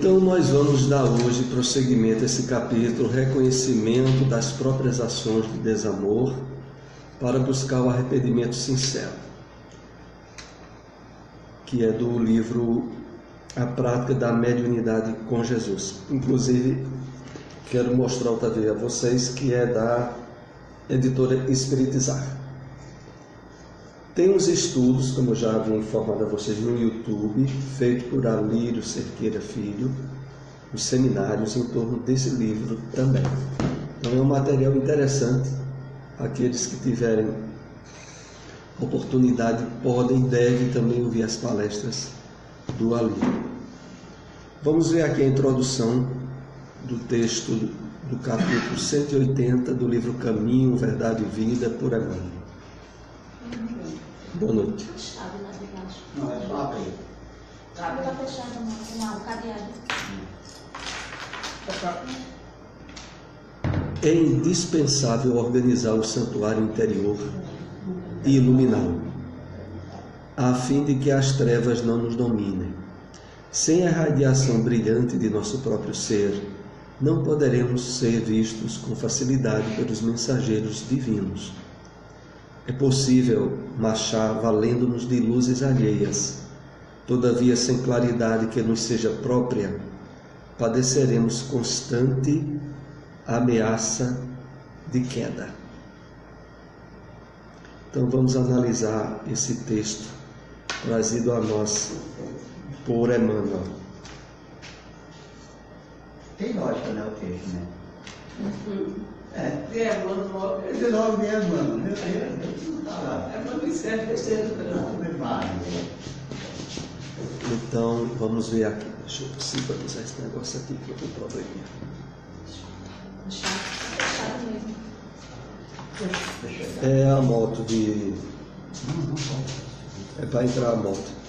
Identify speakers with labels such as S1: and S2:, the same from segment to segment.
S1: Então nós vamos dar hoje prosseguimento a esse capítulo, reconhecimento das próprias ações de desamor para buscar o arrependimento sincero, que é do livro A Prática da Mediunidade com Jesus. Inclusive, quero mostrar outra vez a vocês que é da editora Espiritizar. Tem uns estudos, como eu já havia informado a vocês no YouTube, feito por Alírio Cerqueira Filho, os seminários em torno desse livro também. Então é um material interessante. Aqueles que tiverem oportunidade podem e devem também ouvir as palestras do Alírio. Vamos ver aqui a introdução do texto do capítulo 180 do livro Caminho, Verdade e Vida, por Emmanuel. Boa noite.
S2: Não, é só abrir.
S3: Está fechado, não, cadeado.
S1: É indispensável organizar o santuário interior e iluminá-lo, a fim de que as trevas não nos dominem. Sem a radiação brilhante de nosso próprio ser, não poderemos ser vistos com facilidade pelos mensageiros divinos. É possível marchar valendo-nos de luzes alheias, todavia sem claridade que nos seja própria, padeceremos constante ameaça de queda. Então vamos analisar esse texto trazido a nós por Emmanuel.
S2: Tem lógica, né, o texto, né?
S3: É,
S2: Esse nome é mano.
S3: não escreve besteira.
S1: Então vamos ver aqui. Deixa eu sincronizar esse negócio aqui que eu tenho probleminha.
S3: Fechado mesmo.
S1: É a moto de... É para entrar a moto.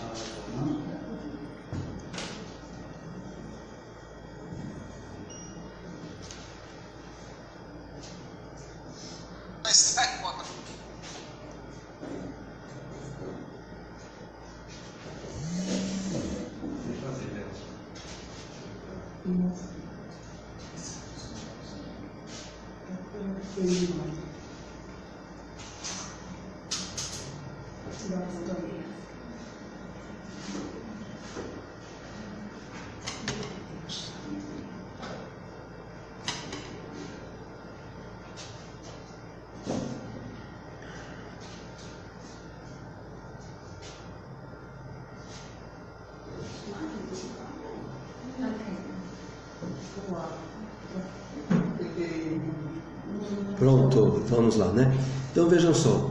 S1: Pronto, vamos lá, né? Então vejam só,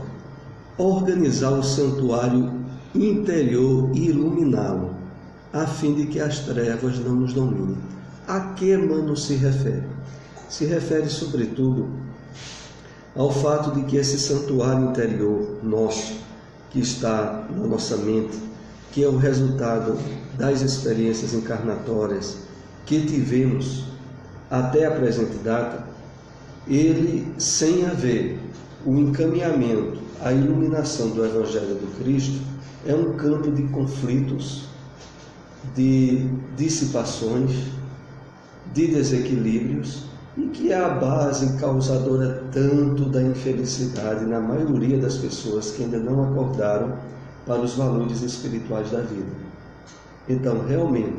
S1: organizar o santuário interior e iluminá-lo, a fim de que as trevas não nos dominem. A que Emmanuel se refere? Se refere, sobretudo, ao fato de que esse santuário interior nosso, que está na nossa mente, que é o resultado das experiências encarnatórias que tivemos até a presente data, ele, sem haver o encaminhamento, a iluminação do Evangelho do Cristo, é um campo de conflitos, de dissipações, de desequilíbrios, e que é a base causadora tanto da infelicidade na maioria das pessoas que ainda não acordaram para os valores espirituais da vida. Então, realmente,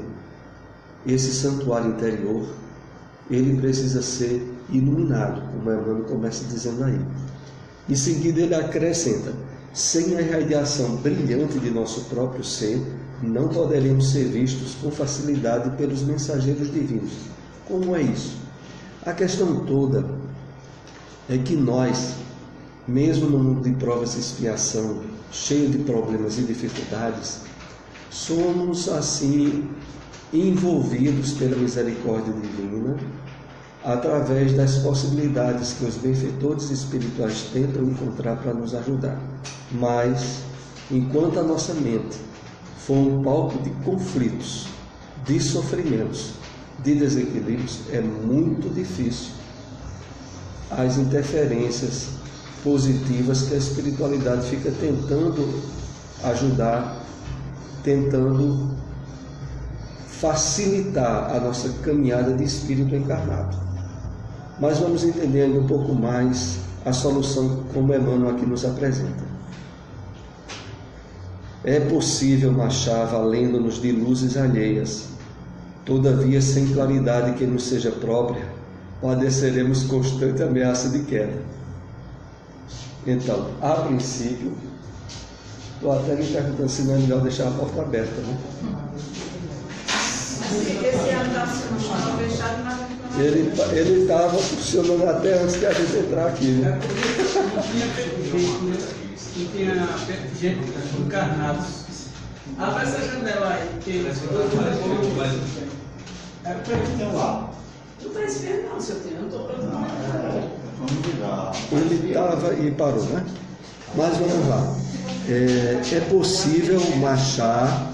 S1: esse santuário interior, ele precisa ser iluminado, como Emmanuel começa dizendo aí. Em seguida ele acrescenta: sem a irradiação brilhante de nosso próprio ser, não poderemos ser vistos com facilidade pelos mensageiros divinos. Como é isso? A questão toda é que nós, mesmo no mundo de provas e expiação, cheio de problemas e dificuldades, somos assim envolvidos pela misericórdia divina, através das possibilidades que os benfeitores espirituais tentam encontrar para nos ajudar. Mas, enquanto a nossa mente for um palco de conflitos, de sofrimentos, de desequilíbrios, é muito difícil as interferências positivas que a espiritualidade fica tentando ajudar, tentando facilitar a nossa caminhada de espírito encarnado. Mas vamos entendendo um pouco mais a solução como Emmanuel aqui nos apresenta. É possível marchar valendo-nos de luzes alheias, todavia sem claridade que nos seja própria, padeceremos constante ameaça de queda. Então, a princípio, estou até me perguntando se não é melhor deixar a porta aberta, né?
S3: Esse ano está funcionando fechado, mas
S1: Ele estava funcionando até antes de a gente entrar aqui, né?
S4: E tinha gente encarnados. Abre essa janela aí, que
S2: É porque ele tem lá.
S3: não está esperando, não, seu filho. Eu não estou preocupado.
S2: Vamos ligar.
S1: Ele estava e parou, né? Mas vamos lá. É possível marchar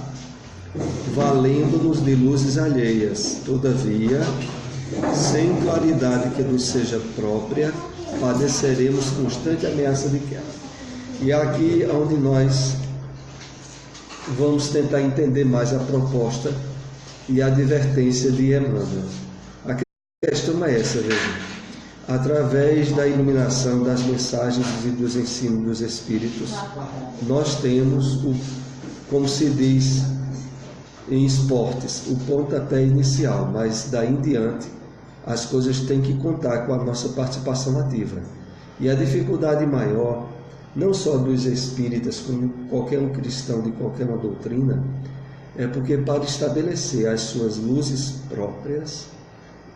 S1: valendo-nos de luzes alheias, todavia, sem claridade que nos seja própria, padeceremos constante ameaça de queda. E é aqui onde nós vamos tentar entender mais a proposta e a advertência de Emmanuel. A questão é essa, veja. Através da iluminação das mensagens e dos ensinos dos Espíritos, nós temos, como se diz em esportes, o pontapé inicial, mas daí em diante as coisas têm que contar com a nossa participação ativa. E a dificuldade maior, não só dos espíritas, como qualquer um cristão de qualquer uma doutrina, é porque para estabelecer as suas luzes próprias,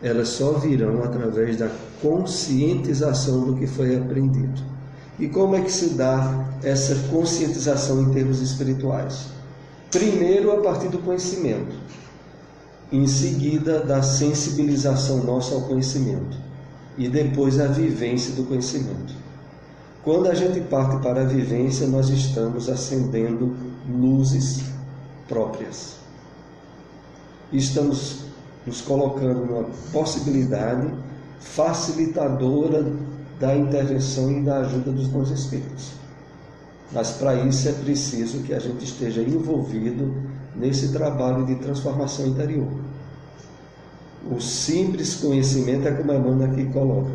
S1: elas só virão através da conscientização do que foi aprendido. E como é que se dá essa conscientização em termos espirituais? Primeiro, a partir do conhecimento. Em seguida, da sensibilização nossa ao conhecimento. E depois, a vivência do conhecimento. Quando a gente parte para a vivência, nós estamos acendendo luzes próprias. Estamos nos colocando numa possibilidade facilitadora da intervenção e da ajuda dos bons espíritos. Mas para isso é preciso que a gente esteja envolvido nesse trabalho de transformação interior. O simples conhecimento é como a Emmanuel aqui coloca.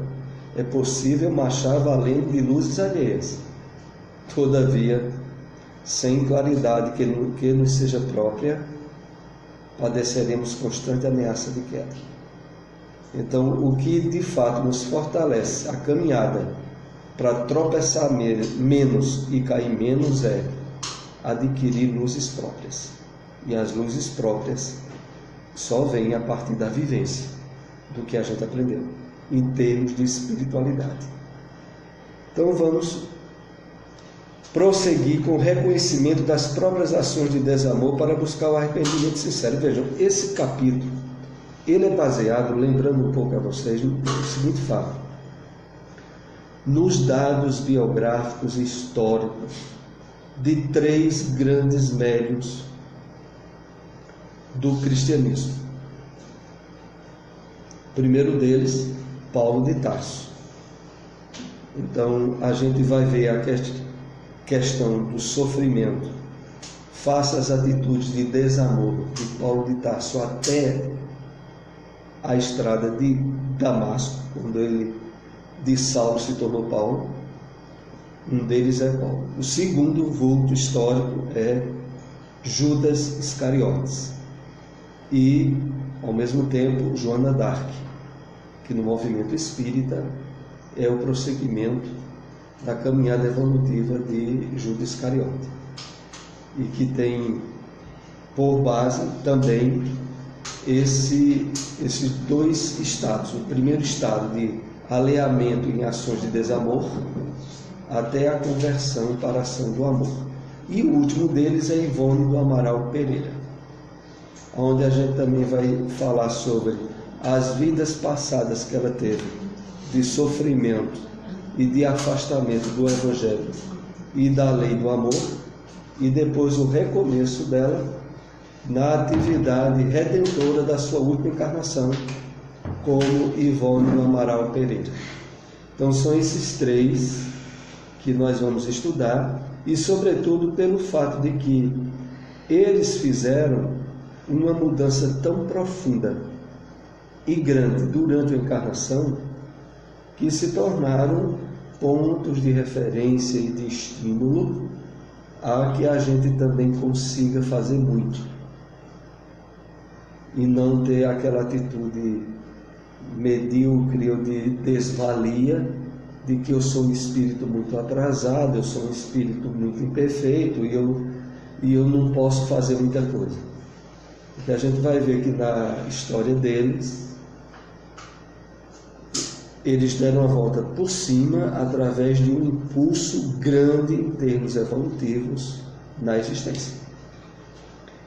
S1: É possível marchar valendo de luzes alheias, todavia, sem claridade que nos seja própria, padeceremos constante ameaça de queda. Então, o que de fato nos fortalece a caminhada para tropeçar menos e cair menos é adquirir luzes próprias. E as luzes próprias só vêm a partir da vivência do que a gente aprendeu, em termos de espiritualidade. Então vamos prosseguir com o reconhecimento das próprias ações de desamor para buscar o arrependimento sincero. Vejam, esse capítulo, ele é baseado, lembrando um pouco a vocês, no seguinte fato: nos dados biográficos e históricos de 3 grandes médiuns do cristianismo. O primeiro deles, Paulo de Tarso. Então, a gente vai ver a questão do sofrimento face às atitudes de desamor de Paulo de Tarso até a estrada de Damasco, quando ele de Saulo se tornou Paulo. Um deles é Paulo. O segundo vulto histórico é Judas Iscariotes e, ao mesmo tempo, Joana d'Arc, que no movimento espírita é o prosseguimento da caminhada evolutiva de Judas Iscariote, e que tem por base também esses 2 estados. O primeiro estado de alinhamento em ações de desamor até a conversão para a ação do amor. E o último deles é Ivone do Amaral Pereira, onde a gente também vai falar sobre as vidas passadas que ela teve de sofrimento e de afastamento do Evangelho e da lei do amor, e depois o recomeço dela na atividade redentora da sua última encarnação, como Ivone do Amaral Pereira. Então são esses 3 que nós vamos estudar, e sobretudo pelo fato de que eles fizeram uma mudança tão profunda e grande durante a encarnação que se tornaram pontos de referência e de estímulo a que a gente também consiga fazer muito e não ter aquela atitude medíocre ou de desvalia de que eu sou um espírito muito atrasado, eu sou um espírito muito imperfeito e eu não posso fazer muita coisa. Porque a gente vai ver que na história deles, eles deram a volta por cima através de um impulso grande em termos evolutivos na existência.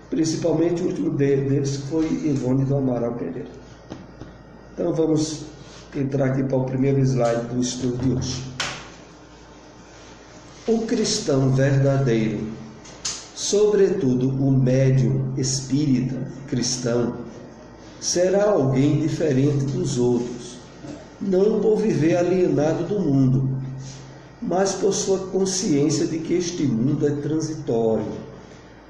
S1: Principalmente o último deles foi Ivone do Amaral Pereira. Então vamos entrar aqui para o primeiro slide do estudo de hoje. O cristão verdadeiro, sobretudo o médium espírita cristão, será alguém diferente dos outros, não por viver alienado do mundo, mas por sua consciência de que este mundo é transitório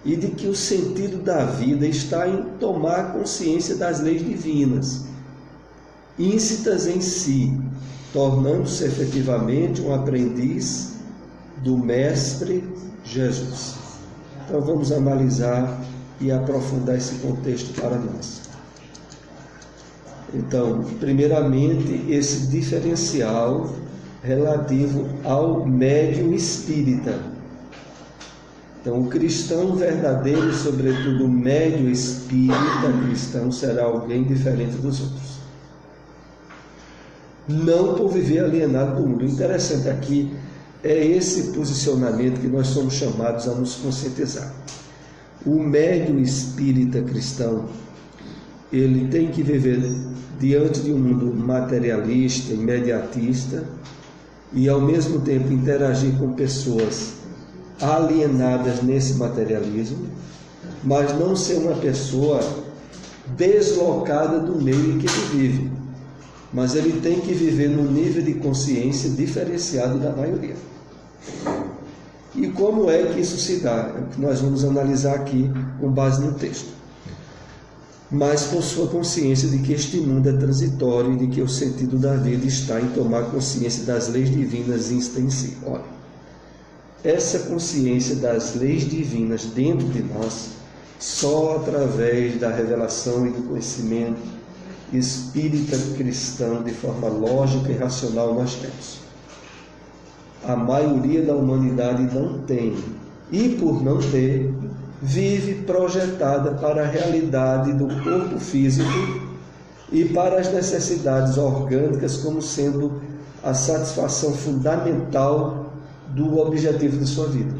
S1: e de que o sentido da vida está em tomar consciência das leis divinas, íncitas em si, tornando-se efetivamente um aprendiz do Mestre Jesus. Então vamos analisar e aprofundar esse contexto para nós. Então, primeiramente, esse diferencial relativo ao médium espírita. Então, o cristão verdadeiro, sobretudo o médium espírita cristão, será alguém diferente dos outros. Não por viver alienado do mundo. O interessante aqui é esse posicionamento que nós somos chamados a nos conscientizar. O médium espírita cristão, ele tem que viver diante de um mundo materialista, imediatista, e ao mesmo tempo interagir com pessoas alienadas nesse materialismo, mas não ser uma pessoa deslocada do meio em que ele vive. Mas ele tem que viver num nível de consciência diferenciado da maioria. E como é que isso se dá? É o que nós vamos analisar aqui com base no texto. Mas por sua consciência de que este mundo é transitório e de que o sentido da vida está em tomar consciência das leis divinas instam em si. Olha, essa consciência das leis divinas dentro de nós, só através da revelação e do conhecimento espírita cristão de forma lógica e racional nós temos. A maioria da humanidade não tem, e por não ter, vive projetada para a realidade do corpo físico e para as necessidades orgânicas como sendo a satisfação fundamental do objetivo de sua vida.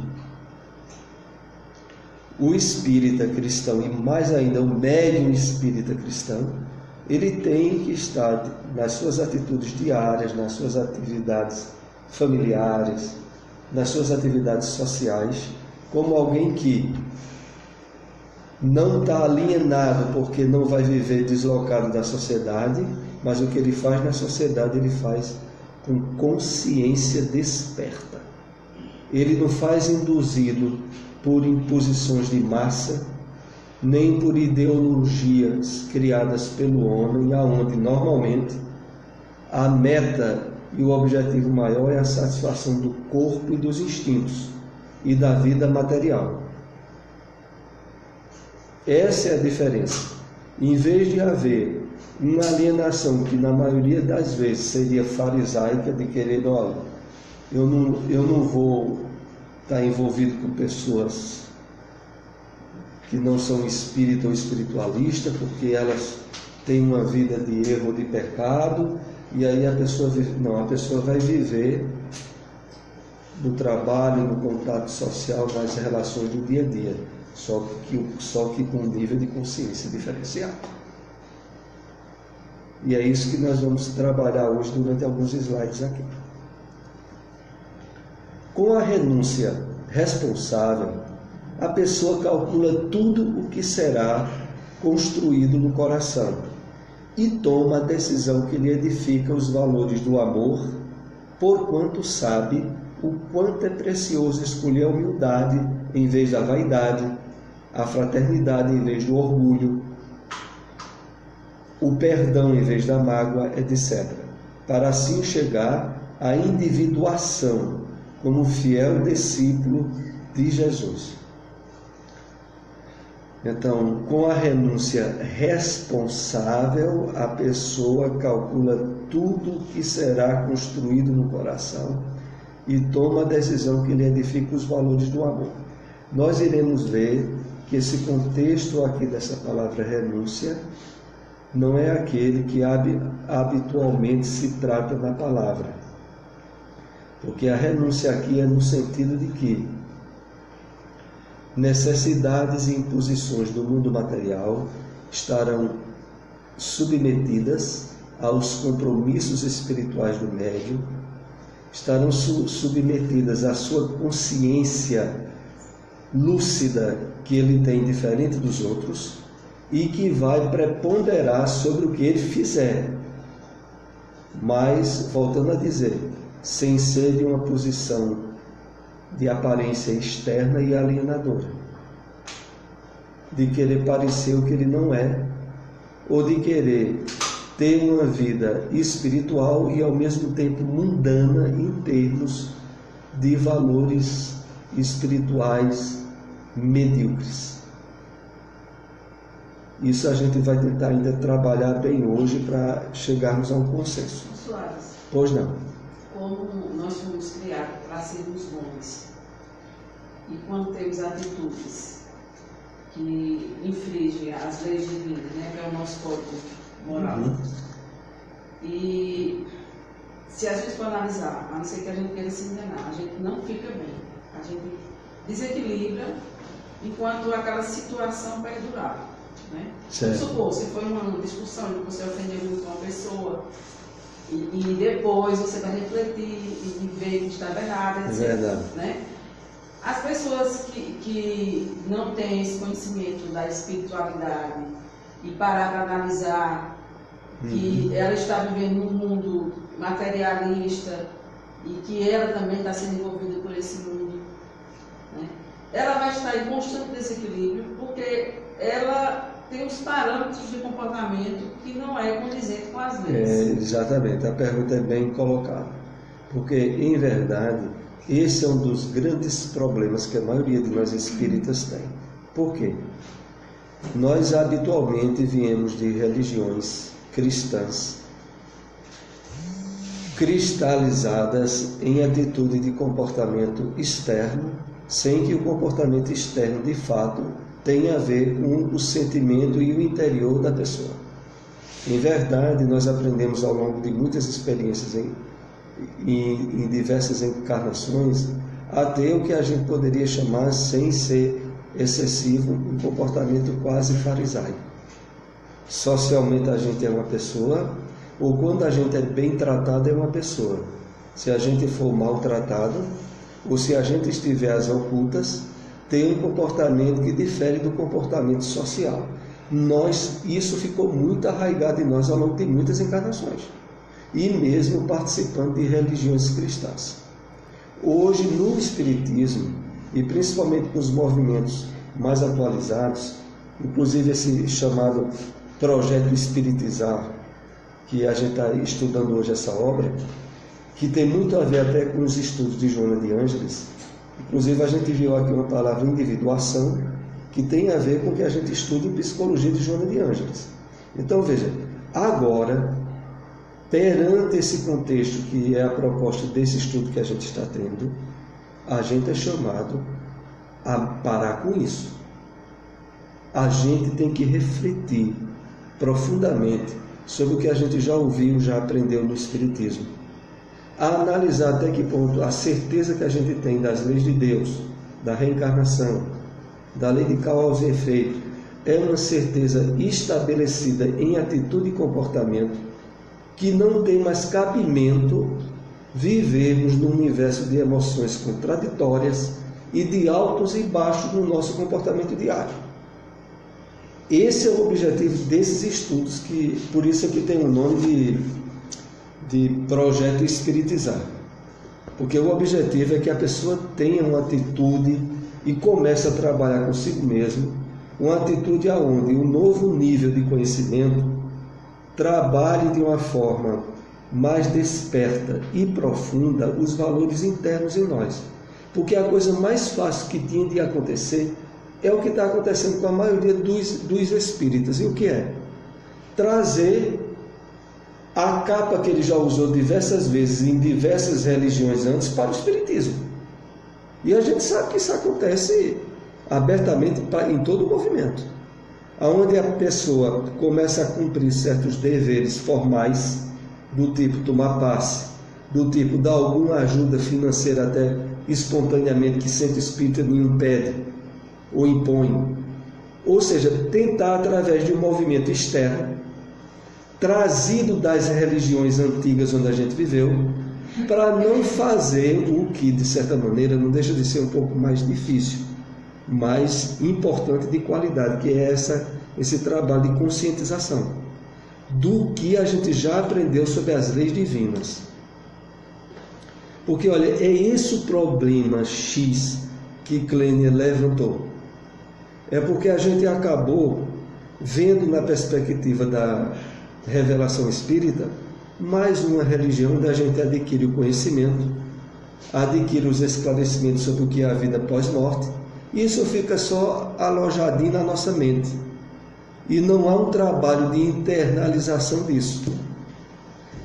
S1: O espírita cristão, e mais ainda o médium espírita cristão, ele tem que estar nas suas atitudes diárias, nas suas atividades familiares, nas suas atividades sociais, como alguém que não está alienado porque não vai viver deslocado da sociedade, mas o que ele faz na sociedade ele faz com consciência desperta. Ele não faz induzido por imposições de massa, nem por ideologias criadas pelo homem, aonde normalmente a meta e o objetivo maior é a satisfação do corpo e dos instintos e da vida material. Essa é a diferença. Em vez de haver uma alienação que na maioria das vezes seria farisaica, de querer, olha, eu não vou estar envolvido com pessoas que não são espírita ou espiritualista, porque elas têm uma vida de erro ou de pecado, e aí a pessoa vive, não, a pessoa vai viver no trabalho, no contato social, nas relações do dia a dia, só que com um nível de consciência diferenciado. E é isso que nós vamos trabalhar hoje durante alguns slides aqui. Com a renúncia responsável, a pessoa calcula tudo o que será construído no coração e toma a decisão que lhe edifica os valores do amor, porquanto sabe o quanto é precioso escolher a humildade em vez da vaidade, a fraternidade em vez do orgulho, o perdão em vez da mágoa, etc. Para assim chegar à individuação como fiel discípulo de Jesus. Então, com a renúncia responsável, a pessoa calcula tudo que será construído no coração e toma a decisão que lhe edifica os valores do amor. Nós iremos ver que esse contexto aqui dessa palavra renúncia não é aquele que habitualmente se trata na palavra. Porque a renúncia aqui é no sentido de que necessidades e imposições do mundo material estarão submetidas aos compromissos espirituais do médium, estarão submetidas à sua consciência lúcida que ele tem diferente dos outros e que vai preponderar sobre o que ele fizer. Mas, voltando a dizer, sem ser de uma posição de aparência externa e alienadora, de querer parecer o que ele não é, ou de querer ter uma vida espiritual e ao mesmo tempo mundana em termos de valores espirituais medíocres. Isso a gente vai tentar ainda trabalhar bem hoje para chegarmos a um consenso.
S3: Soares,
S1: Pois não.
S3: como nós fomos criados para sermos bons, e quando temos atitudes que infringem as leis divinas, né, que é o nosso código moral, e se a gente for analisar, a não ser que a gente queira se enganar, a gente não fica bem, a gente desequilibra enquanto aquela situação perdurar. Né? Vamos supor, se foi uma discussão em que você ofendeu muito uma pessoa e depois você vai refletir e ver que estava errado, etc.
S1: Verdade.
S3: Né? As pessoas que não têm esse conhecimento da espiritualidade e parar para analisar que ela está vivendo num mundo materialista e que ela também está sendo envolvida por esse mundo, né? Ela vai estar em constante desequilíbrio porque ela tem os parâmetros de comportamento que não é condizente com as leis.
S1: Exatamente, a pergunta é bem colocada. Porque, em verdade, esse é um dos grandes problemas que a maioria de nós espíritas tem. Por quê? Nós habitualmente viemos de religiões cristãs cristalizadas em atitude de comportamento externo, sem que o comportamento externo, de fato, tenha a ver com o sentimento e o interior da pessoa. Em verdade, nós aprendemos ao longo de muitas experiências em diversas encarnações a ter o que a gente poderia chamar, sem ser excessivo, um comportamento quase farisaico. Socialmente a gente é uma pessoa, ou quando a gente é bem tratado é uma pessoa. Se a gente for maltratado, ou se a gente estiver às ocultas, tem um comportamento que difere do comportamento social. Isso ficou muito arraigado em nós ao longo de muitas encarnações, e mesmo participando de religiões cristãs. Hoje, no Espiritismo, e principalmente com os movimentos mais atualizados, inclusive esse chamado Projeto Espiritizar, que a gente está estudando hoje essa obra, que tem muito a ver até com os estudos de Joana de Ângeles. Inclusive a gente viu aqui uma palavra individuação, que tem a ver com o que a gente estuda em psicologia de Joana de Ângeles. Então veja, agora, perante esse contexto que é a proposta desse estudo que a gente está tendo, a gente é chamado a parar com isso. A gente tem que refletir profundamente sobre o que a gente já ouviu, já aprendeu no Espiritismo. A analisar até que ponto a certeza que a gente tem das leis de Deus, da reencarnação, da lei de causa e efeito, é uma certeza estabelecida em atitude e comportamento, que não tem mais cabimento vivermos num universo de emoções contraditórias e de altos e baixos no nosso comportamento diário. Esse é o objetivo desses estudos, que por isso é que tem o nome de Projeto Espiritizar. Porque o objetivo é que a pessoa tenha uma atitude e comece a trabalhar consigo mesmo uma atitude aonde o novo nível de conhecimento trabalhe de uma forma mais desperta e profunda os valores internos em nós. Porque a coisa mais fácil que tinha de acontecer é o que está acontecendo com a maioria dos espíritas. E o que é? Trazer a capa que ele já usou diversas vezes em diversas religiões antes para o espiritismo. E a gente sabe que isso acontece abertamente em todo o movimento. Onde a pessoa começa a cumprir certos deveres formais, do tipo tomar passe, do tipo dar alguma ajuda financeira até espontaneamente que centro espírita não impede ou impõe. Ou seja, tentar através de um movimento externo, trazido das religiões antigas onde a gente viveu, para não fazer o que, de certa maneira, não deixa de ser um pouco mais difícil, mas importante de qualidade, que é esse trabalho de conscientização do que a gente já aprendeu sobre as leis divinas. Porque, olha, é esse o problema X que Kleiner levantou. É porque a gente acabou vendo na perspectiva da revelação espírita mais uma religião onde a gente adquire o conhecimento, adquire os esclarecimentos sobre o que é a vida pós-morte, e isso fica só alojadinho na nossa mente. E não há um trabalho de internalização disso.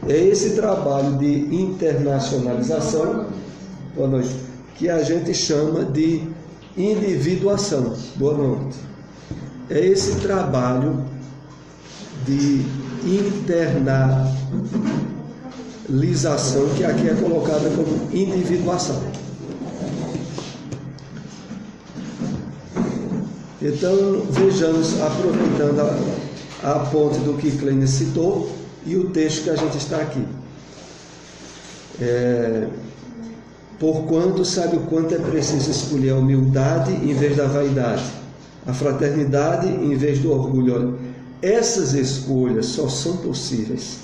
S1: É esse trabalho de internacionalização, boa noite, que a gente chama de individuação. Boa noite. É esse trabalho de internalização que aqui é colocada como individuação. Então, vejamos, aproveitando a ponte do que Kleiner citou e o texto que a gente está aqui. Porquanto sabe o quanto é preciso escolher a humildade em vez da vaidade, a fraternidade em vez do orgulho. Olha, essas escolhas só são possíveis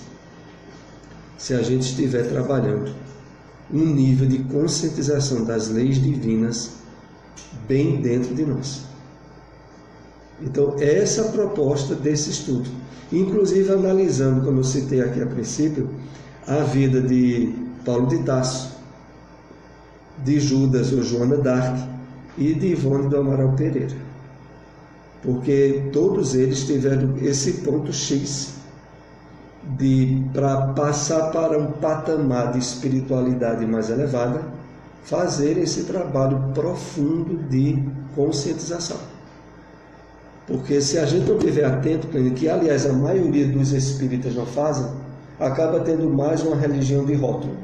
S1: se a gente estiver trabalhando um nível de conscientização das leis divinas bem dentro de nós. Então, essa é a proposta desse estudo. Inclusive, analisando, como eu citei aqui a princípio, a vida de Paulo de Tarso, de Judas ou Joana d'Arc e de Ivone do Amaral Pereira. Porque todos eles tiveram esse ponto X para passar para um patamar de espiritualidade mais elevada, fazer esse trabalho profundo de conscientização. Porque se a gente não estiver atento, que aliás a maioria dos espíritas não fazem, acaba tendo mais uma religião de rótulo.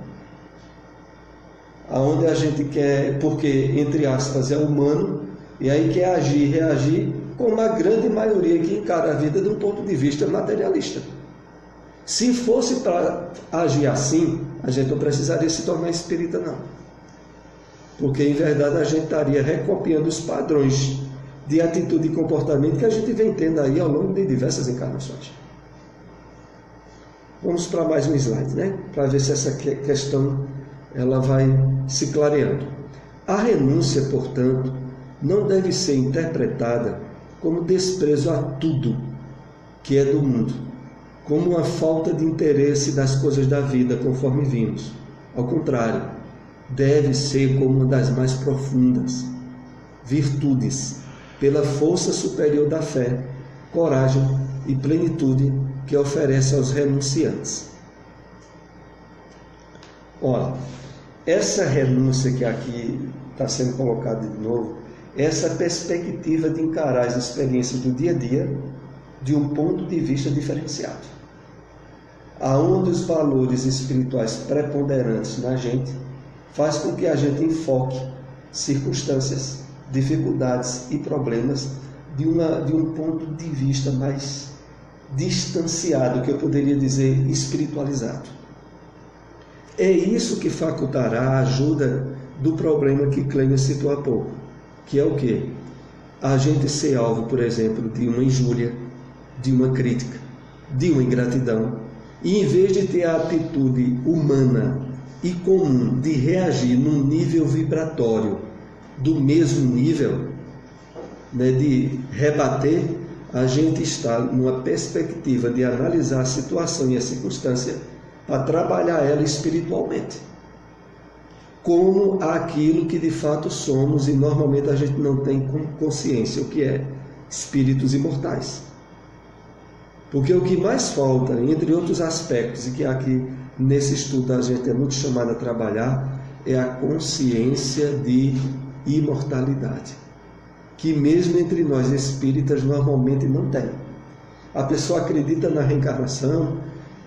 S1: Onde a gente quer, porque, entre aspas, é humano, e aí quer agir e reagir, como a grande maioria que encara a vida de um ponto de vista materialista. Se fosse para agir assim, a gente não precisaria se tornar espírita, não. Porque, em verdade, a gente estaria recopiando os padrões de atitude e comportamento que a gente vem tendo aí ao longo de diversas encarnações. Vamos para mais um slide, né? Para ver se essa questão ela vai se clareando. A renúncia, portanto, não deve ser interpretada como desprezo a tudo que é do mundo, como uma falta de interesse das coisas da vida, conforme vimos. Ao contrário, deve ser como uma das mais profundas virtudes, pela força superior da fé, coragem e plenitude que oferece aos renunciantes. Olha, essa renúncia que aqui está sendo colocada de novo, essa perspectiva de encarar as experiências do dia a dia de um ponto de vista diferenciado, aonde os valores espirituais preponderantes na gente faz com que a gente enfoque circunstâncias, dificuldades e problemas de um ponto de vista mais distanciado, que eu poderia dizer espiritualizado. É isso que facultará a ajuda do problema que Kleiner citou há pouco, que é o quê? A gente ser alvo, por exemplo, de uma injúria, de uma crítica, de uma ingratidão, e em vez de ter a atitude humana e comum de reagir num nível vibratório do mesmo nível, né, de rebater, a gente está numa perspectiva de analisar a situação e a circunstância para trabalhar ela espiritualmente, como aquilo que de fato somos, e normalmente a gente não tem consciência, o que é espíritos imortais. Porque o que mais falta, entre outros aspectos, e que aqui nesse estudo a gente é muito chamado a trabalhar, é a consciência de imortalidade, que mesmo entre nós espíritas normalmente não tem. A pessoa acredita na reencarnação,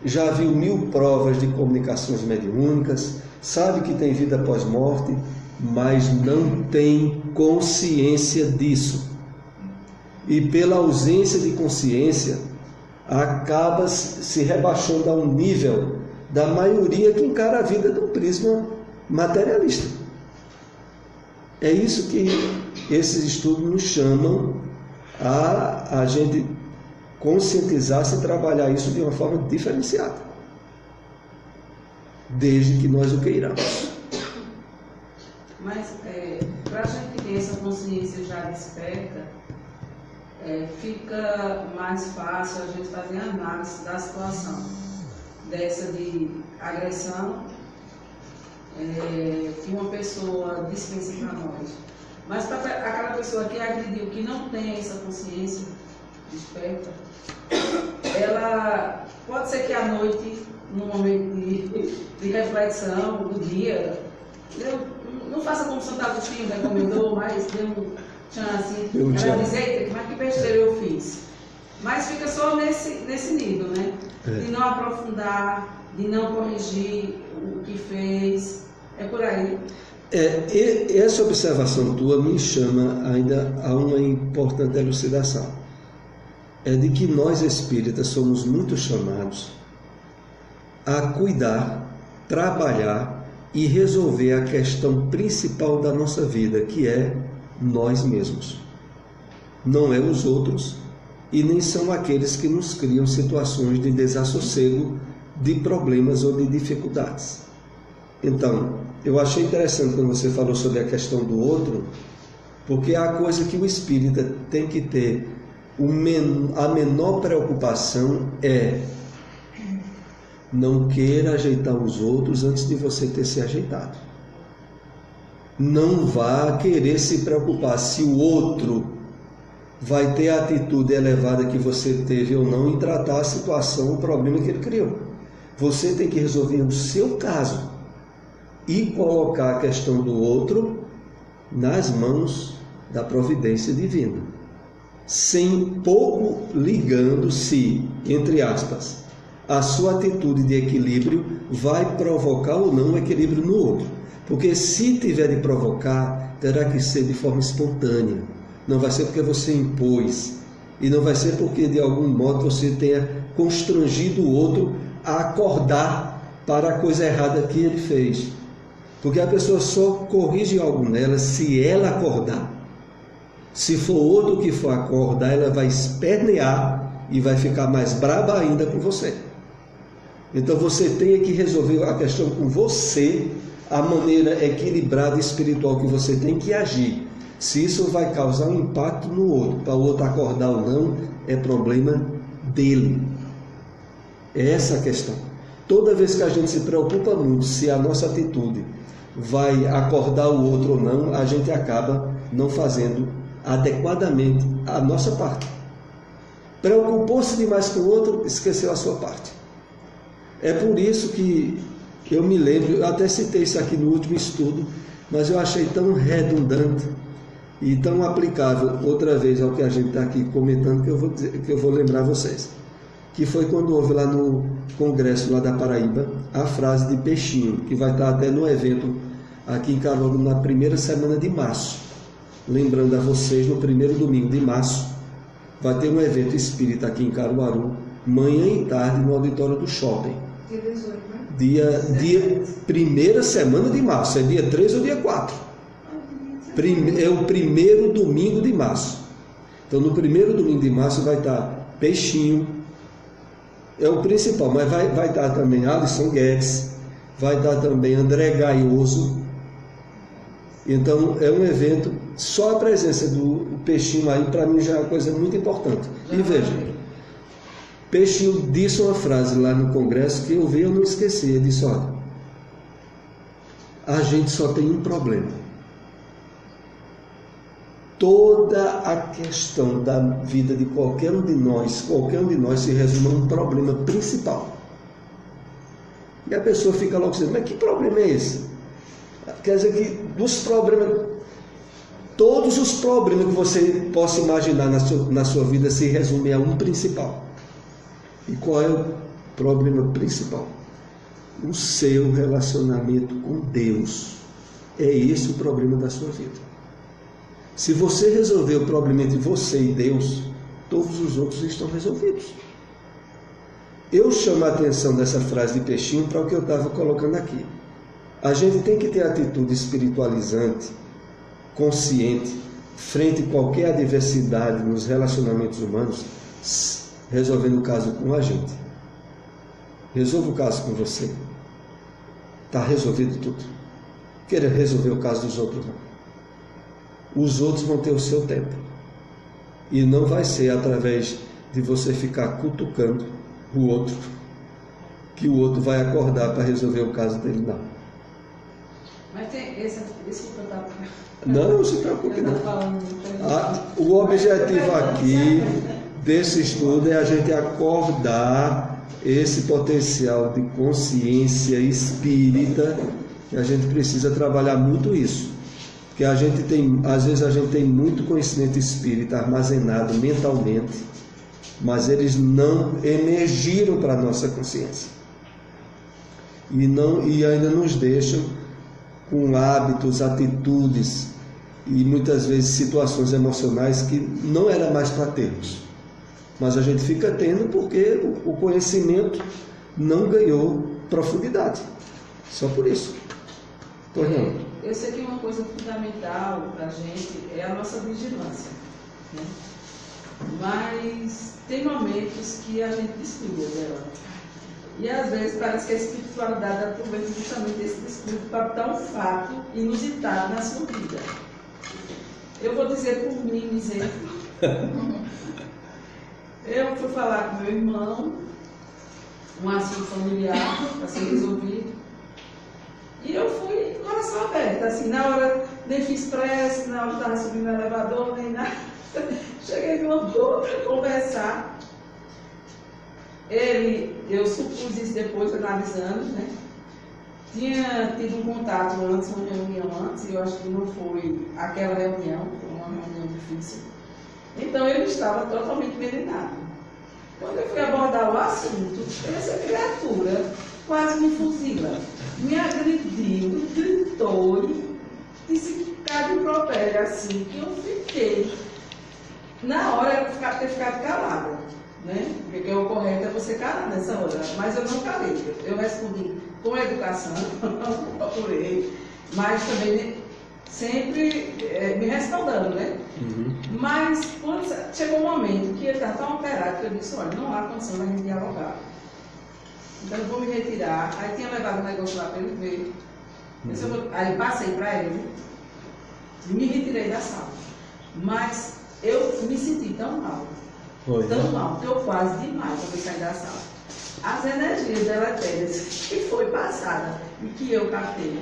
S1: já viu 1000 provas de comunicações mediúnicas, sabe que tem vida após morte, mas não tem consciência disso. E pela ausência de consciência, acaba se rebaixando a um nível da maioria que encara a vida de um prisma materialista. É isso que esses estudos nos chamam a gente conscientizar-se e trabalhar isso de uma forma diferenciada, desde que nós o queiramos.
S3: Mas para a gente ter essa consciência já desperta, fica mais fácil a gente fazer a análise da situação dessa de agressão que uma pessoa dispensa para nós. Mas para aquela pessoa que agrediu, que não tem essa consciência desperta, ela pode ser que à noite, num momento de reflexão do dia, não faça como Santo Agostinho recomendou, mas dê um tchan assim, ela diz, eita, mas que besteira eu fiz. Mas fica só nesse nível, né? De não aprofundar, de não corrigir o que fez, é por aí.
S1: Essa observação tua me chama ainda a uma importante elucidação. É de que nós espíritas somos muito chamados a cuidar, trabalhar e resolver a questão principal da nossa vida, que é nós mesmos. Não é os outros e nem são aqueles que nos criam situações de desassossego, de problemas ou de dificuldades. Então, eu achei interessante quando você falou sobre a questão do outro, porque a coisa que o espírita tem que ter a menor preocupação é não queira ajeitar os outros antes de você ter se ajeitado. Não vá querer se preocupar se o outro vai ter a atitude elevada que você teve ou não em tratar a situação, o problema que ele criou. Você tem que resolver o seu caso e colocar a questão do outro nas mãos da providência divina, sem pouco ligando se, entre aspas, a sua atitude de equilíbrio vai provocar ou não o equilíbrio no outro. Porque se tiver de provocar, terá que ser de forma espontânea. Não vai ser porque você impôs. E não vai ser porque de algum modo você tenha constrangido o outro a acordar para a coisa errada que ele fez. Porque a pessoa só corrige algo nela se ela acordar. Se for outro que for acordar, ela vai espernear e vai ficar mais brava ainda com você. Então você tem que resolver a questão com você, a maneira equilibrada e espiritual que você tem que agir. Se isso vai causar um impacto no outro, para o outro acordar ou não, é problema dele. É essa a questão. Toda vez que a gente se preocupa muito se a nossa atitude vai acordar o outro ou não, a gente acaba não fazendo adequadamente a nossa parte. Preocupou-se demais com o outro, esqueceu a sua parte. É por isso que eu me lembro, eu até citei isso aqui no último estudo, mas eu achei tão redundante e tão aplicável outra vez ao que a gente está aqui comentando, que eu vou lembrar vocês. Que foi quando houve lá no congresso lá da Paraíba a frase de Peixinho, que vai estar até no evento aqui em Caruaru na primeira semana de março. Lembrando a vocês, no primeiro domingo de março vai ter um evento espírita aqui em Caruaru, manhã e tarde no auditório do shopping.
S5: Dia 18, né?
S1: Dia primeira semana de março, é dia 3 ou dia 4? É o primeiro domingo de março. Então no primeiro domingo de março vai estar Peixinho, é o principal, mas vai estar também Alisson Guedes, vai estar também André Gaioso, Então é um evento, só a presença do Peixinho aí para mim já é uma coisa muito importante. E veja, Peixinho disse uma frase lá no congresso que eu vi, eu não esqueci. Ele disse: olha, a gente só tem um problema. Toda a questão da vida de qualquer um de nós se resume a um problema principal. E a pessoa fica logo dizendo: mas que problema é esse? Quer dizer que dos problemas, todos os problemas que você possa imaginar na sua vida se resumem a um principal. E qual é o problema principal? O seu relacionamento com Deus. É esse o problema da sua vida. Se você resolver o problema entre você e Deus, todos os outros estão resolvidos. Eu chamo a atenção dessa frase de Peixinho para o que eu estava colocando aqui. A gente tem que ter atitude espiritualizante, consciente, frente a qualquer adversidade nos relacionamentos humanos, resolvendo o caso com a gente. Resolva o caso com você. Está resolvido tudo. Queira resolver o caso dos outros, não. Os outros vão ter o seu tempo. E não vai ser através de você ficar cutucando o outro, que o outro vai acordar para resolver o caso dele, não.
S3: Mas tem esse que eu estava...
S1: Não, não se preocupe, não. O objetivo aqui desse estudo é a gente acordar esse potencial de consciência espírita, que a gente precisa trabalhar muito isso. Porque a gente tem, às vezes a gente tem muito conhecimento espírita armazenado mentalmente, mas eles não emergiram para a nossa consciência. E ainda nos deixam com hábitos, atitudes e muitas vezes situações emocionais que não era mais para termos. Mas a gente fica tendo porque o conhecimento não ganhou profundidade. Só por isso. Pois não.
S3: Eu sei que uma coisa fundamental para a gente é a nossa vigilância, né? Mas tem momentos que a gente descuida dela. E às vezes parece que a espiritualidade aproveita justamente esse descuido para dar um fato inusitado na sua vida. Eu vou dizer por mim exemplo. Eu fui falar com meu irmão, um assunto familiar para ser resolvido. E eu fui com o coração aberto, assim, na hora nem fiz prece, na hora estava subindo no elevador, nem nada. Cheguei numa boa para conversar. Eu supus isso depois, analisando, né? Tinha tido um contato antes, uma reunião antes, e eu acho que não foi aquela reunião, foi uma reunião difícil. Então ele estava totalmente envenenado. Quando eu fui abordar o assunto, essa criatura quase me fuzila, me agrediu, gritou e disse cada impropério assim, que eu fiquei. Na hora eu ter ficado calada, né? Porque o correto é você calar nessa hora, mas eu não calei. Eu respondi com educação, não procurei, mas também sempre me respaldando, né? Uhum. Mas quando chegou um momento que ele estava tão alterado que eu disse: olha, não há condição da gente dialogar. Então eu vou me retirar. Aí tinha levado um negócio lá para ele ver. Uhum. Aí passei para ele e me retirei da sala. Mas eu me senti tão mal, tão mal, que eu quase demais quando eu saí da sala. As energias deletérias que foi passada e que eu captei.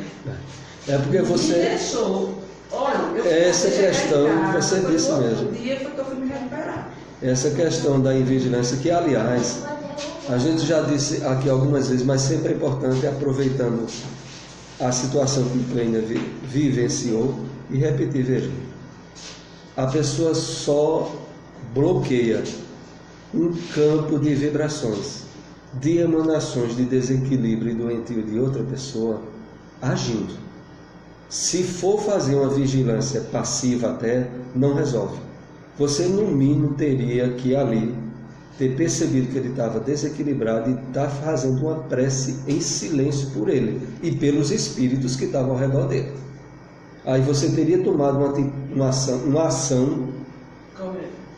S1: É porque você...
S3: Me deixou. Olha,
S1: essa questão que você disse mesmo.
S3: Outro dia foi que eu fui me recuperar.
S1: Essa questão da invigilância, que aliás, a gente já disse aqui algumas vezes, mas sempre é importante, aproveitando a situação que o Kleiner vivenciou, e repetir, veja. A pessoa só bloqueia um campo de vibrações, de emanações de desequilíbrio e doentio de outra pessoa agindo. Se for fazer uma vigilância passiva até, não resolve. Você no mínimo teria que ali ter percebido que ele estava desequilibrado e estar fazendo uma prece em silêncio por ele e pelos espíritos que estavam ao redor dele. Aí você teria tomado uma ação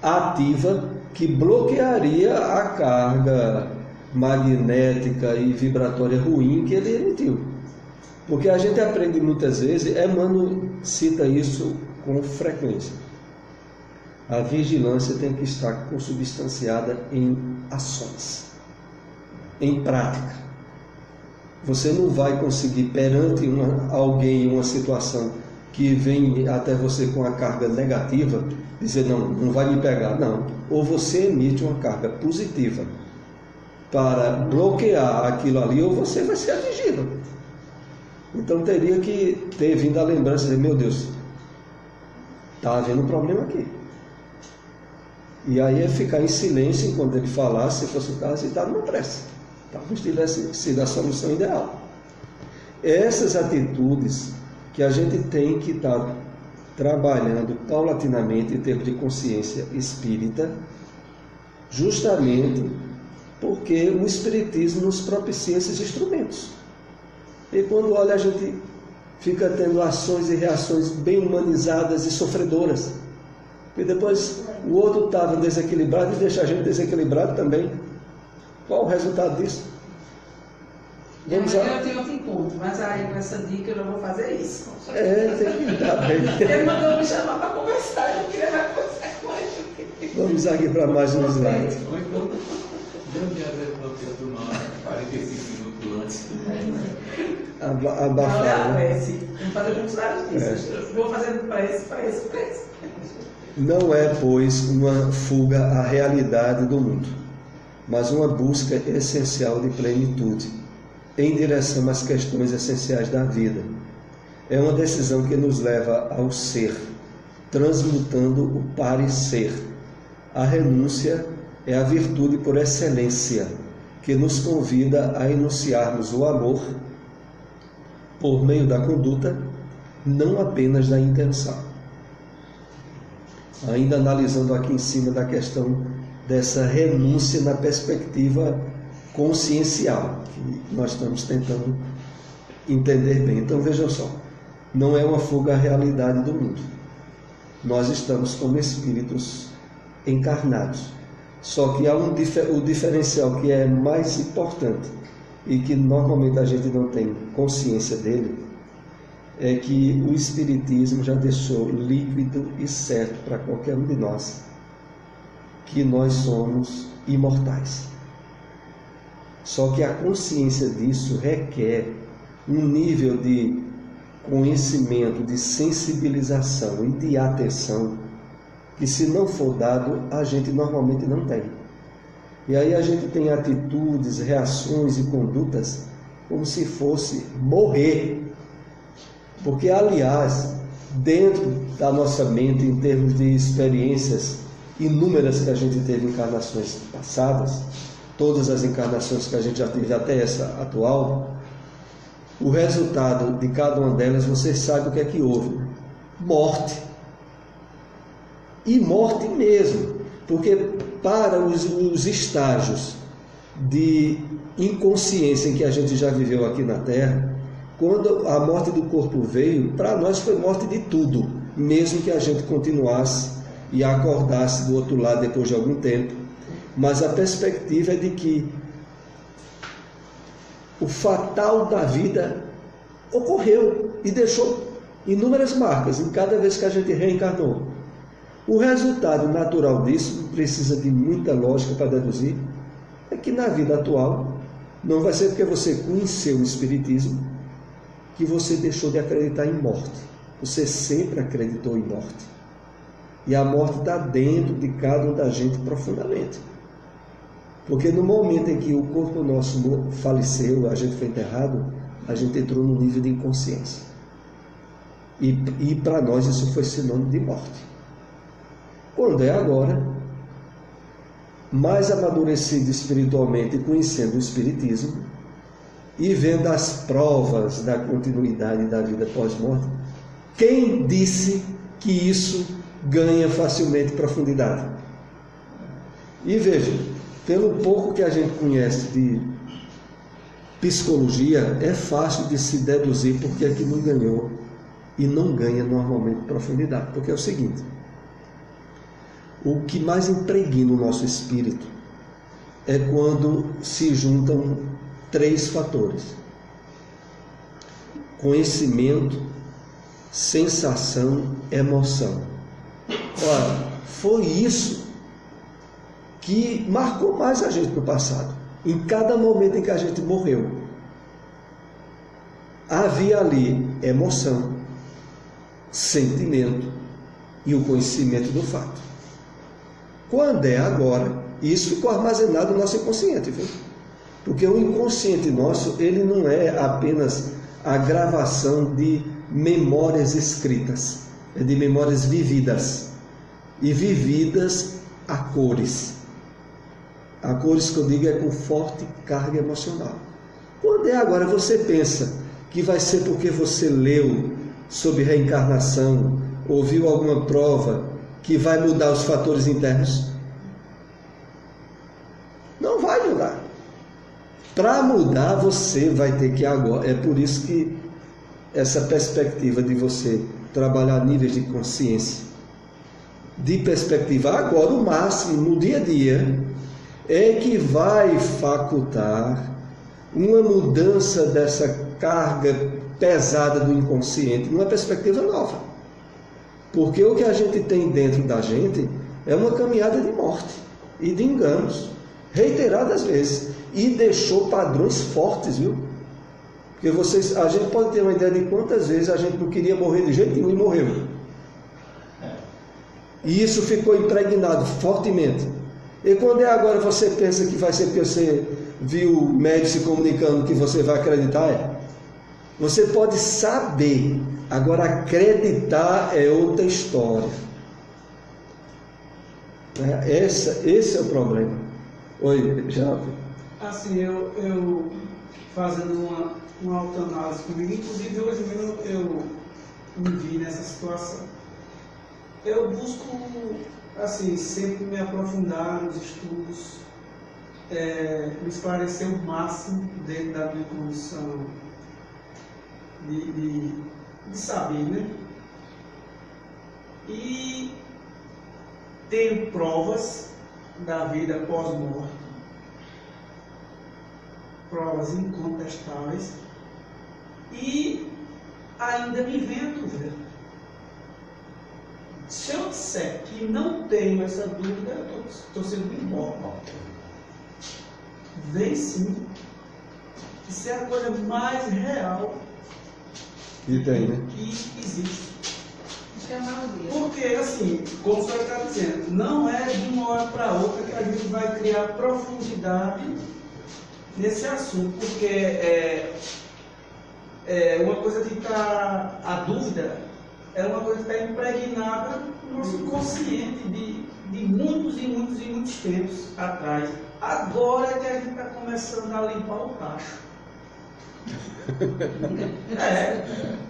S1: ativa que bloquearia a carga magnética e vibratória ruim que ele emitiu. Porque a gente aprende muitas vezes, Emmanuel cita isso com frequência. A vigilância tem que estar consubstanciada em ações, em prática. Você não vai conseguir perante alguém, uma situação que vem até você com a carga negativa, dizer não vai me pegar, não. Ou você emite uma carga positiva para bloquear aquilo ali, ou você vai ser atingido. Então teria que ter vindo a lembrança de, meu Deus, está havendo um problema aqui. E aí é ficar em silêncio enquanto ele falasse, se fosse o caso, e dar uma prece. Talvez tivesse sido a solução ideal. Essas atitudes que a gente tem que estar trabalhando paulatinamente em termos de consciência espírita, justamente porque o Espiritismo nos propicia esses instrumentos. E quando olha, a gente fica tendo ações e reações bem humanizadas e sofredoras. E depois o outro estava desequilibrado e deixa a gente desequilibrado também. Qual o resultado disso?
S3: Vamos eu tenho outro encontro, mas aí com essa dica eu já vou fazer isso.
S1: Tem que estar bem.
S3: Ele mandou me chamar para conversar, eu queria conversar com ele.
S1: Vamos aqui para mais um slide.
S5: Ou então, deu de haver bloqueado uma hora, 45 minutos antes.
S1: Abafar.
S3: Não é a prece. Vamos fazer publicidade disso. Vou fazer prece.
S1: Não é, pois, uma fuga à realidade do mundo, mas uma busca essencial de plenitude, em direção às questões essenciais da vida. É uma decisão que nos leva ao ser, transmutando o parecer. A renúncia é a virtude por excelência, que nos convida a enunciarmos o amor por meio da conduta, não apenas da intenção. Ainda analisando aqui em cima da questão dessa renúncia na perspectiva consciencial, que nós estamos tentando entender bem. Então vejam só, não é uma fuga à realidade do mundo. Nós estamos como espíritos encarnados. Só que há o diferencial que é mais importante e que normalmente a gente não tem consciência dele, é que o Espiritismo já deixou líquido e certo para qualquer um de nós que nós somos imortais. Só que a consciência disso requer um nível de conhecimento, de sensibilização e de atenção que, se não for dado, a gente normalmente não tem. E aí a gente tem atitudes, reações e condutas como se fosse morrer. Porque, aliás, dentro da nossa mente, em termos de experiências inúmeras que a gente teve em encarnações passadas, todas as encarnações que a gente já teve até essa atual, o resultado de cada uma delas, vocês sabem o que é que houve: morte. E morte mesmo, porque para os estágios de inconsciência em que a gente já viveu aqui na Terra, quando a morte do corpo veio, para nós foi morte de tudo, mesmo que a gente continuasse e acordasse do outro lado depois de algum tempo. Mas a perspectiva é de que o fatal da vida ocorreu e deixou inúmeras marcas em cada vez que a gente reencarnou. O resultado natural disso, precisa de muita lógica para deduzir, é que na vida atual não vai ser porque você conheceu o Espiritismo que você deixou de acreditar em morte. Você sempre acreditou em morte. E a morte está dentro de cada um da gente profundamente. Porque no momento em que o corpo nosso faleceu, a gente foi enterrado, a gente entrou num nível de inconsciência. E para nós isso foi sinônimo de morte. Quando é agora, mais amadurecido espiritualmente, conhecendo o Espiritismo e vendo as provas da continuidade da vida pós-morte, quem disse que isso ganha facilmente profundidade? E veja, pelo pouco que a gente conhece de psicologia, é fácil de se deduzir porque é que não ganhou e não ganha normalmente profundidade. Porque é o seguinte: o que mais impregna o nosso espírito é quando se juntam três fatores. conhecimento, sensação, emoção. Ora, foi isso que marcou mais a gente no passado. Em cada momento em que a gente morreu, havia ali emoção, sentimento e o conhecimento do fato. Quando é agora, isso ficou armazenado no nosso inconsciente, viu? Porque o inconsciente nosso, ele não é apenas a gravação de memórias escritas, é de memórias vividas, e vividas a cores. A cores que eu digo é com forte carga emocional. Quando é agora, você pensa que vai ser porque você leu sobre reencarnação, ouviu alguma prova que vai mudar os fatores internos? Não vai mudar. Para mudar, você vai ter que agora. É por isso que essa perspectiva de você trabalhar níveis de consciência, de perspectiva agora, o máximo, no dia a dia, é que vai facultar uma mudança dessa carga pesada do inconsciente numa perspectiva nova. Porque o que a gente tem dentro da gente é uma caminhada de morte e de enganos, reiteradas vezes, e deixou padrões fortes, viu? Porque a gente pode ter uma ideia de quantas vezes a gente não queria morrer de jeito nenhum e morreu. E isso ficou impregnado fortemente. E quando é agora você pensa que vai ser porque você viu o médico se comunicando que você vai acreditar? Você pode saber, agora acreditar é outra história. Esse é o problema. Oi, Jovem.
S4: Assim, eu fazendo uma autoanálise comigo, inclusive hoje mesmo eu me vi nessa situação. Eu busco, assim, sempre me aprofundar nos estudos, me esclarecer o máximo dentro da minha condição de saber, né? E tenho provas da vida pós-morte, provas incontestáveis, e ainda me vendo, velho. Se eu disser que não tenho essa dúvida, eu estou sendo hipócrita. Vem sim. Isso é a coisa mais real
S1: que tem, né?
S4: Que existe.
S3: Isso é a maioria.
S4: Porque, assim, como o senhor está dizendo, não é de uma hora para outra que a gente vai criar profundidade nesse assunto. Porque uma coisa que está, a dúvida, é uma coisa que está impregnada no nosso inconsciente de muitos e muitos e muitos tempos atrás. Agora é que a gente está começando a limpar o tacho.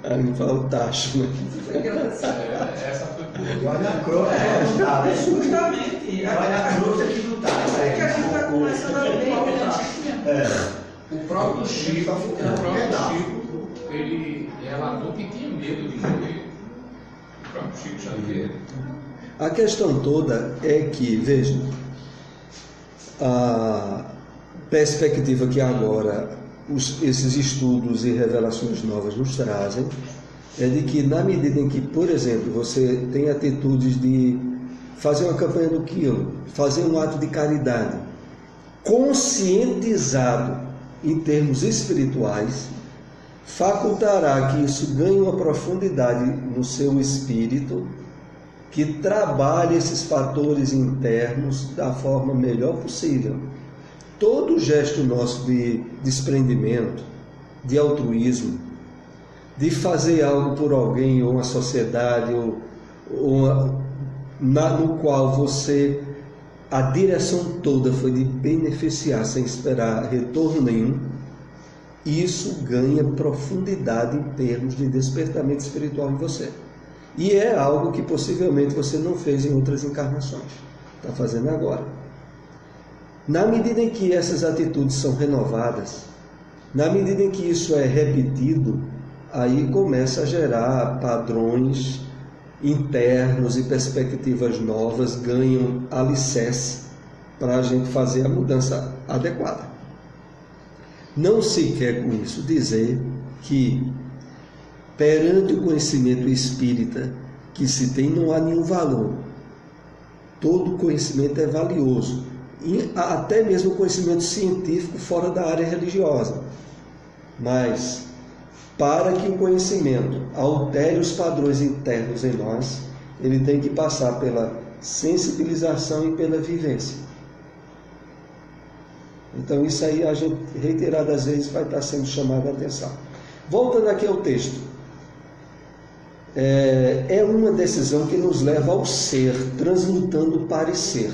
S1: A limpar o tacho, né?
S5: Essa foi
S2: Olha a crosta
S4: Justamente.
S2: Olha a crosta que não está.
S4: É que a gente está começando a limpar o tacho.
S5: o próprio Chico, ele relatou que tinha medo de morrer. O próprio Chico Xavier.
S1: A questão toda é que, veja, a perspectiva que agora esses estudos e revelações novas nos trazem é de que, na medida em que, por exemplo, você tem atitudes de fazer uma campanha do quilo, fazer um ato de caridade, conscientizado em termos espirituais, facultará que isso ganhe uma profundidade no seu espírito, que trabalhe esses fatores internos da forma melhor possível. Todo gesto nosso de desprendimento, de altruísmo, de fazer algo por alguém ou uma sociedade, no qual a direção toda foi de beneficiar sem esperar retorno nenhum, isso ganha profundidade em termos de despertamento espiritual em você. E é algo que possivelmente você não fez em outras encarnações, está fazendo agora. Na medida em que essas atitudes são renovadas, na medida em que isso é repetido, aí começa a gerar padrões internos e perspectivas novas, ganham alicerce para a gente fazer a mudança adequada. Não se quer com isso dizer que perante o conhecimento espírita que se tem, não há nenhum valor. Todo conhecimento é valioso, e até mesmo o conhecimento científico fora da área religiosa. Mas, para que o conhecimento altere os padrões internos em nós, ele tem que passar pela sensibilização e pela vivência. Então isso aí a gente reiteradas vezes vai estar sendo chamado a atenção. Voltando aqui ao texto. É uma decisão que nos leva ao ser, transmutando o parecer.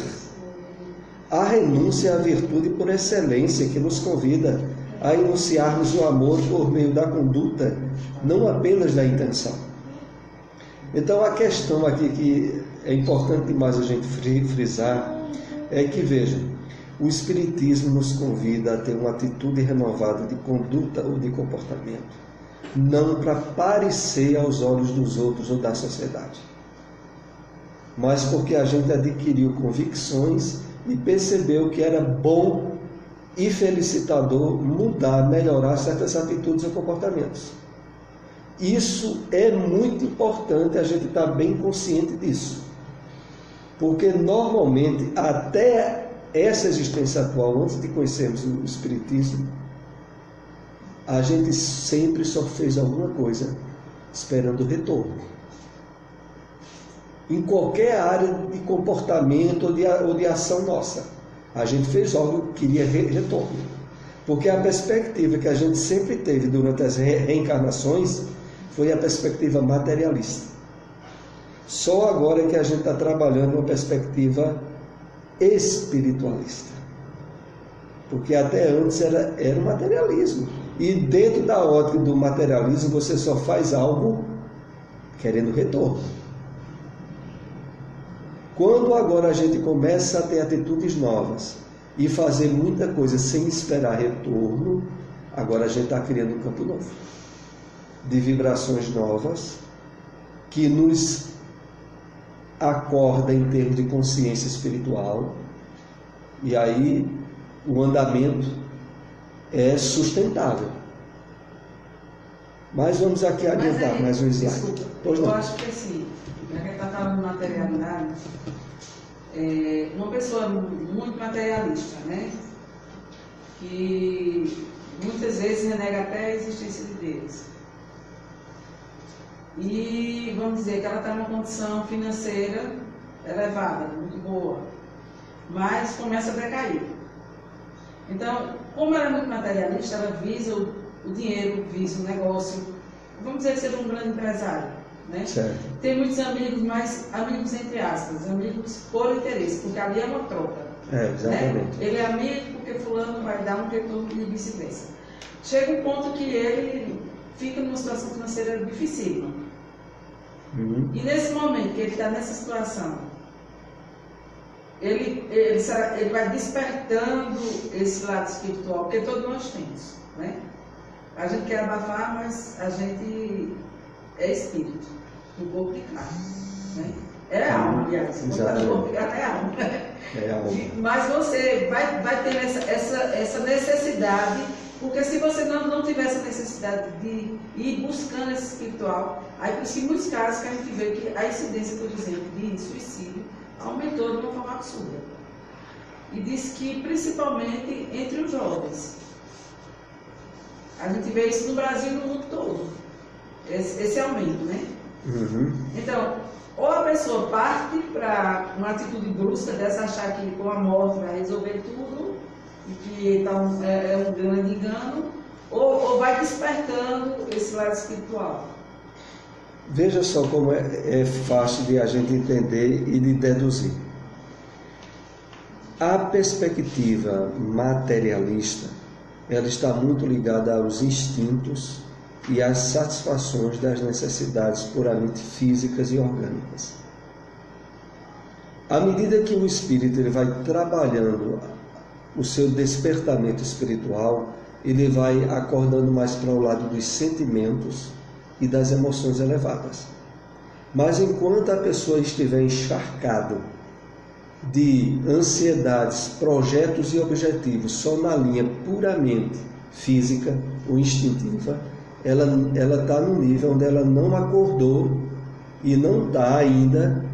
S1: A renúncia à virtude por excelência, que nos convida a enunciarmos o amor por meio da conduta, não apenas da intenção. Então a questão aqui que é importante demais a gente frisar é que, veja, o Espiritismo nos convida a ter uma atitude renovada de conduta ou de comportamento, não para parecer aos olhos dos outros ou da sociedade, mas porque a gente adquiriu convicções e percebeu que era bom e felicitador mudar, melhorar certas atitudes ou comportamentos. Isso é muito importante, a gente estar bem consciente disso, porque normalmente até essa existência atual, antes de conhecermos o Espiritismo, a gente sempre só fez alguma coisa esperando o retorno. Em qualquer área de comportamento ou de ação nossa, a gente fez algo que queria retorno. Porque a perspectiva que a gente sempre teve durante as reencarnações foi a perspectiva materialista. Só agora é que a gente está trabalhando uma perspectiva espiritualista. Porque até antes era o materialismo. E dentro da ótica do materialismo, você só faz algo querendo retorno. Quando agora a gente começa a ter atitudes novas e fazer muita coisa sem esperar retorno, agora a gente está criando um campo novo, de vibrações novas, que nos acorda em termos de consciência espiritual, e aí o andamento é sustentável. Mas vamos aqui adiantar
S3: aí,
S1: mais um slide.
S3: Desculpa,
S1: Pois não.
S3: eu acho que assim, já que a gente está falando de materialidade, uma pessoa muito materialista, né? Que muitas vezes renega até a existência de Deus. E vamos dizer que ela está numa condição financeira elevada, muito boa, mas começa a decair. Então, como ela é muito materialista, ela visa o dinheiro, visa o negócio. Vamos dizer que seja um grande empresário, né?
S1: Certo.
S3: Tem muitos amigos, mas amigos entre aspas, amigos por interesse, porque ali é uma troca.
S1: Exatamente.
S3: Né? Ele é amigo porque fulano vai dar um retorno e vice-versa. Chega um ponto que ele fica numa situação financeira dificílima. E nesse momento que ele está nessa situação, ele vai despertando esse lado espiritual, porque todos nós temos, né? A gente quer abafar, mas a gente é espírito, no corpo de carne, né? É alma, aliás, no corpo de carne é alma.
S1: É alma.
S3: Mas você vai ter essa necessidade, porque se você não tiver essa necessidade de ir buscando esse espiritual, aí por isso que em muitos casos que a gente vê que a incidência, por exemplo, de suicídio aumentou de uma forma absurda. E diz que principalmente entre os jovens. A gente vê isso no Brasil e no mundo todo, esse aumento, né? Então, ou a pessoa parte para uma atitude brusca dessa, achar que com a morte vai resolver tudo, e que então, é um grande engano, ou vai despertando esse lado espiritual.
S1: Veja só como é fácil de a gente entender e de deduzir. A perspectiva materialista, ela está muito ligada aos instintos e às satisfações das necessidades puramente físicas e orgânicas. À medida que o espírito ele vai trabalhando o seu despertamento espiritual, ele vai acordando mais para o lado dos sentimentos e das emoções elevadas. Mas enquanto a pessoa estiver encharcada de ansiedades, projetos e objetivos só na linha puramente física ou instintiva, ela está no nível onde ela não acordou e não está ainda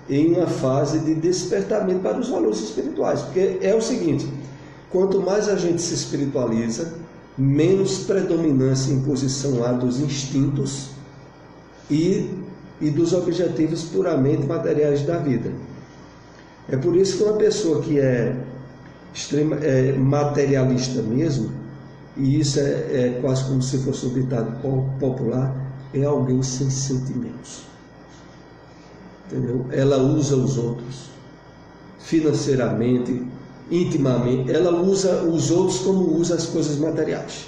S1: em uma fase de despertamento para os valores espirituais. Porque é o seguinte, quanto mais a gente se espiritualiza, menos predominância e imposição há dos instintos e dos objetivos puramente materiais da vida. É por isso que uma pessoa que é materialista mesmo, e isso é quase como se fosse um ditado popular, é alguém sem sentimentos. Entendeu? Ela usa os outros financeiramente, intimamente, ela usa os outros como usa as coisas materiais.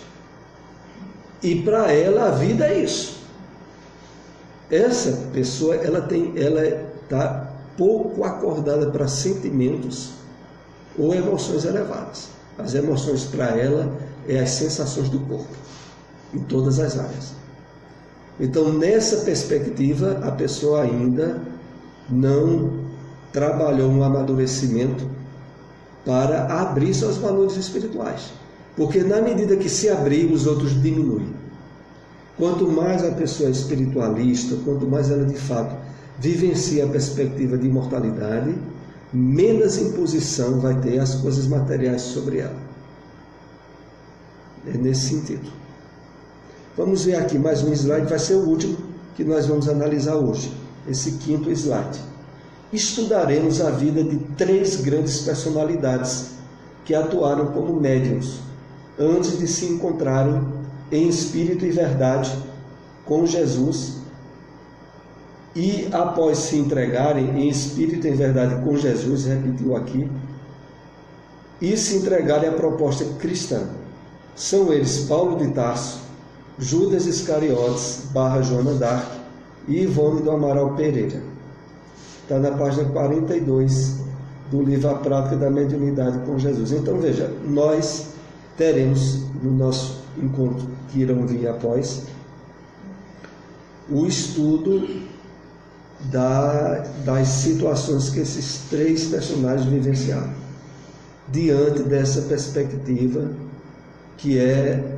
S1: E para ela a vida é isso. Essa pessoa, ela está pouco acordada para sentimentos ou emoções elevadas. As emoções para ela é as sensações do corpo, em todas as áreas. Então, nessa perspectiva, a pessoa ainda não trabalhou um amadurecimento para abrir seus valores espirituais. Porque na medida que se abrir, os outros diminuem. Quanto mais a pessoa é espiritualista, quanto mais ela de fato vivencia a perspectiva de imortalidade, menos imposição vai ter as coisas materiais sobre ela. É nesse sentido. Vamos ver aqui mais um slide, vai ser o último que nós vamos analisar hoje. Esse 5º slide. Estudaremos a vida de 3 grandes personalidades que atuaram como médiuns antes de se encontrarem em espírito e verdade com Jesus e após se entregarem em espírito e verdade com Jesus, repetiu aqui, e se entregarem à proposta cristã. São eles Paulo de Tarso, Judas Iscariotes / Joana d'Arc e Ivone do Amaral Pereira. Está na página 42 do livro A Prática da Mediunidade com Jesus. Então veja, nós teremos no nosso encontro que irão vir após o estudo das situações que esses 3 personagens vivenciaram diante dessa perspectiva que é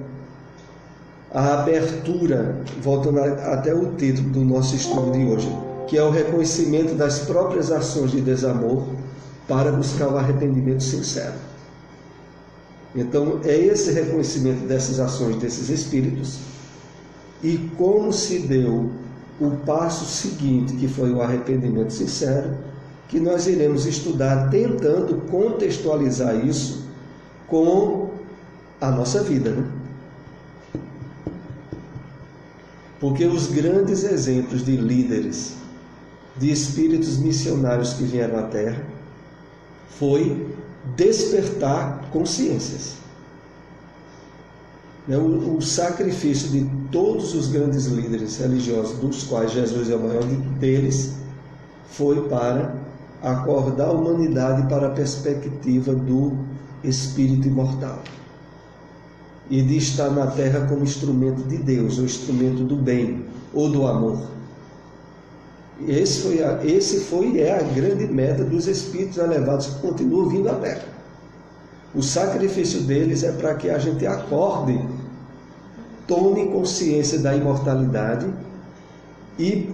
S1: a abertura, voltando até o título do nosso estudo de hoje, que é o reconhecimento das próprias ações de desamor para buscar o arrependimento sincero. Então, é esse reconhecimento dessas ações desses espíritos e como se deu o passo seguinte, que foi o arrependimento sincero, que nós iremos estudar tentando contextualizar isso com a nossa vida, né? Porque os grandes exemplos de líderes, de espíritos missionários que vieram à Terra, foi despertar consciências. O sacrifício de todos os grandes líderes religiosos, dos quais Jesus é o maior deles, foi para acordar a humanidade para a perspectiva do espírito imortal e de estar na Terra como instrumento de Deus, ou instrumento do bem, ou do amor. Esse foi e é a grande meta dos espíritos elevados que continuam vindo à Terra. O sacrifício deles é para que a gente acorde, tome consciência da imortalidade e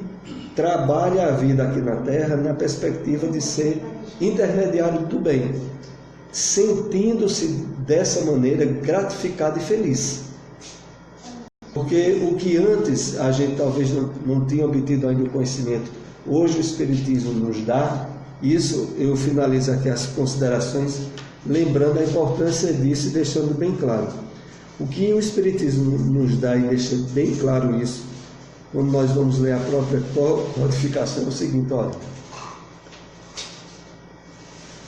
S1: trabalhe a vida aqui na Terra na perspectiva de ser intermediário do bem, sentindo-se dessa maneira gratificado e feliz. Porque o que antes a gente talvez não tinha obtido ainda o conhecimento, hoje o Espiritismo nos dá. Isso eu finalizo aqui as considerações, lembrando a importância disso e deixando bem claro. O que o Espiritismo nos dá e deixa bem claro isso, quando nós vamos ler a própria codificação, é o seguinte: olha,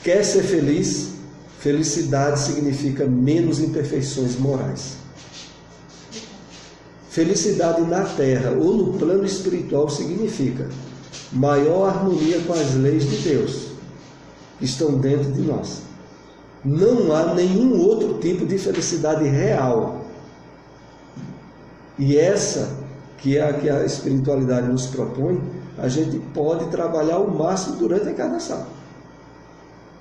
S1: quer ser feliz? Felicidade significa menos imperfeições morais. Felicidade na Terra ou no plano espiritual significa maior harmonia com as leis de Deus que estão dentro de nós. Não há nenhum outro tipo de felicidade real. E essa, que é a que a espiritualidade nos propõe, a gente pode trabalhar ao máximo durante a encarnação.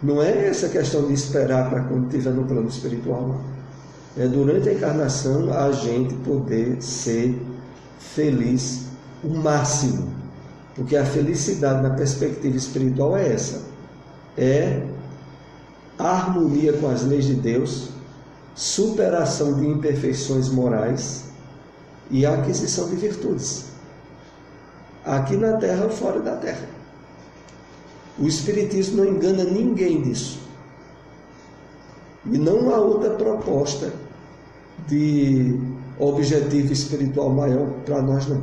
S1: Não é essa questão de esperar para quando estiver no plano espiritual, não. É durante a encarnação a gente poder ser feliz o máximo. Porque a felicidade na perspectiva espiritual é essa. É a harmonia com as leis de Deus, superação de imperfeições morais e a aquisição de virtudes. Aqui na Terra ou fora da Terra. O Espiritismo não engana ninguém disso. E não há outra proposta de objetivo espiritual maior para nós, não.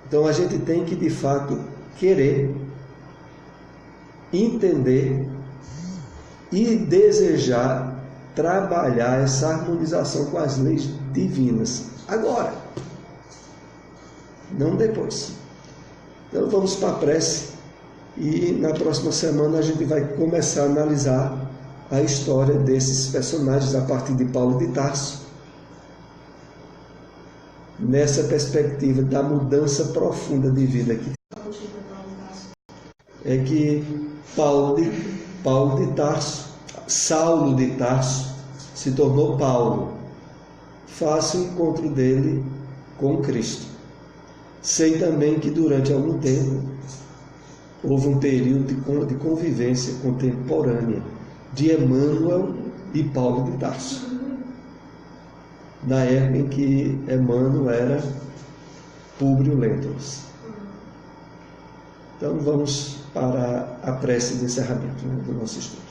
S1: Então a gente tem que, de fato, querer, entender e desejar trabalhar essa harmonização com as leis divinas. Agora, não depois. Então vamos para a prece e na próxima semana a gente vai começar a analisar a história desses personagens a partir de Paulo de Tarso, nessa perspectiva da mudança profunda de vida que é que Paulo de Tarso, Saulo de Tarso, se tornou Paulo. Faça o encontro dele com Cristo. Sei também que durante algum tempo houve um período de convivência contemporânea de Emmanuel e Paulo de Tarso, na época em que Emmanuel era Públio Lentulus. Então vamos para a prece de encerramento, né, do nosso estudo.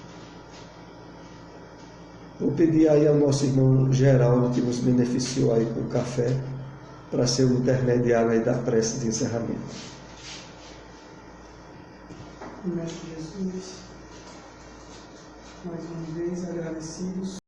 S1: Vou pedir aí ao nosso irmão Geraldo, que nos beneficiou aí com o café, para ser o intermediário aí da prece de encerramento.
S4: Mestre Jesus, mais uma vez agradecidos